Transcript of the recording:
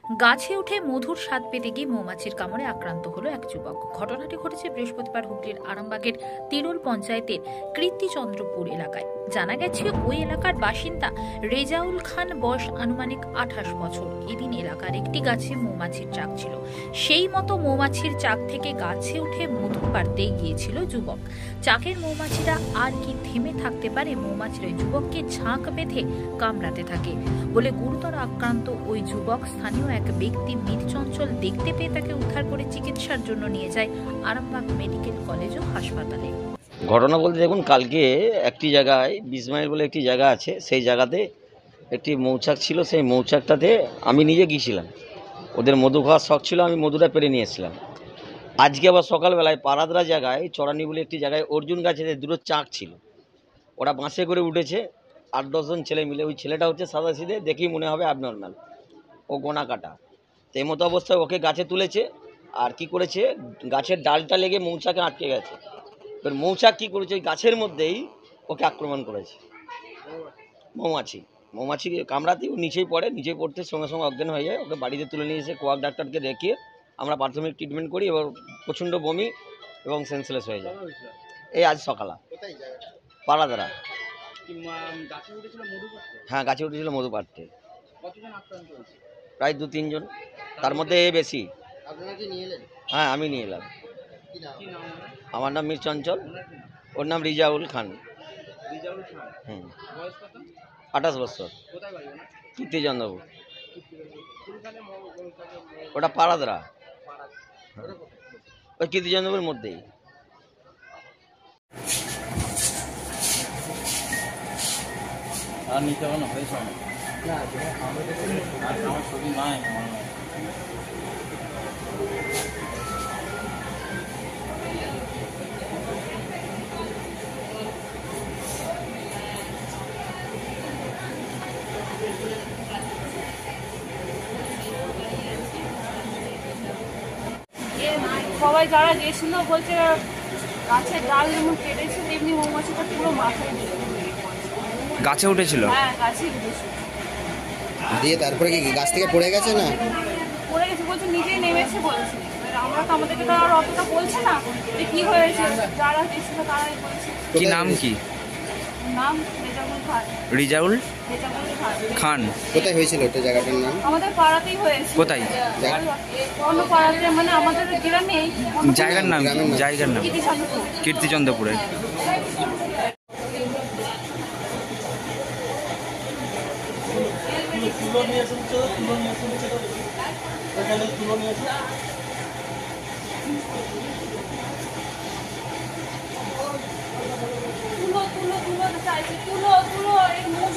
গাছে উঠে মধুর স্বাদ পেতে গিয়ে মৌমাছির কামড়ে আক্রান্ত হলো এক যুবক। ঘটনাটি ঘটেছে বৃহস্পতিবার হুগলির আরামবাগের তিরুল পঞ্চায়েতের কীর্তিচন্দ্রপুর এলাকায়। জানা গেছে ওই এলাকার বাসিন্দা রেজাউল খান, বয়স আনুমানিক 28 বছর। এদিন এলাকার একটি গাছে মৌমাছির চাক ছিল। সেই মতো মৌমাছির চাক থেকে গাছে উঠে মধু পাড়তে গিয়েছিল যুবক। চাকের মৌমাছিরা আর কি থেমে থাকতে পারে, মৌমাছির ওই যুবককে ঝাঁক বেঁধে কামড়াতে থাকে বলে গুরুতর আক্রান্ত ওই যুবক। স্থানীয় এক ব্যক্তি মৃত চঞ্চল দেখতে পেয়ে তাকে উদ্ধার করে চিকিৎসার জন্য নিয়ে যায় আরামবাগ মেডিকেল কলেজ ও হাসপাতালে। ঘটনা বলতে দেখুন, কালকে একটি জায়গায় 20 মাইল বলে একটি জায়গা আছে, সেই জায়গাতে একটি মৌচাক ছিল। সেই মৌচাকটাতে আমি নিজে গিয়েছিলাম, ওদের মধু খাওয়ার শখ ছিল, আমি মধুটা পেরে নিয়ে এসেছিলাম। আজকে আবার সকালবেলায় পারাদরা জায়গায় চড়ানি বলে একটি জায়গায় অর্জুন গাছে দুটো চাক ছিল, ওরা বাঁশে করে উঠেছে 8-10 জন ছেলে মিলে। ওই ছেলেটা হচ্ছে সাদা সিধে, দেখেই মনে হবে অ্যাবনর্মাল, ও গোনা কাটা। এই মতো অবস্থায় ওকে গাছে তুলেছে, আর কি করেছে, গাছের ডালটা লেগে মৌচাকে আটকে গেছে। এবার মৌচাক কী করেছে, ওই গাছের মধ্যেই ওকে আক্রমণ করেছে মৌমাছি কামড়াতেই ও নিচেই পড়ে, নিচে পড়তে সঙ্গে সঙ্গে অজ্ঞান হয়ে যায়। ওকে বাড়িতে তুলে নিয়ে এসে কোয়াক ডাক্তারকে দেখিয়ে আমরা প্রাথমিক ট্রিটমেন্ট করি, এবার প্রচণ্ড বমি এবং সেন্সলেস হয়ে যায়। এই আজ সকালে পাড়াদারা। হ্যাঁ, গাছে উঠেছিল মধু পাড়তে। প্রায় 2-3 জন, তার মধ্যে বেশি। হ্যাঁ, আমি নিয়ে এলাম। আমার নাম মীর চঞ্চল, ওর নাম রিজাউল খান। 28 বছর, কীর্তিচন্দ্রপুর। ওটা পাড়াদরা, ওই কীর্তিচন্দ্রপুরের মধ্যেই। আর নিতে হবে না, হয়েছে আমার ছবি নাই। সবাই যারা গেছিল বলছে গাছের ডাল যেমন কেটেছে তেমনি মৌমাছিটা পুরো মাথায় গাছে উঠেছিল। হ্যাঁ, গাছে উঠেছিল। দিয়ে তারপরে কি গাছ থেকে পড়ে গেছে? না পড়ে গেছে বলছে, নিজেই নেমেছে বলছে। আমরা তো, আমাদেরকে তো আর অতটা বলছে না যে কি হয়েছে, যারা গেছিল তারাই বলছে। কি নাম? কি নাম? রেজাউল খান। রিজাউল খান। কোথায় হয়েছিল ওটা? জায়গাটার নাম আমাদের পাড়াতেই হয়েছে। কোথায়? অন্য পাড়াতে, মানে আমাদের গ্রামেই। জায়গার নাম? জায়গার নাম কীর্তিচন্দ্রপুরে। তুলো চাইছে, তুলো এই মুখ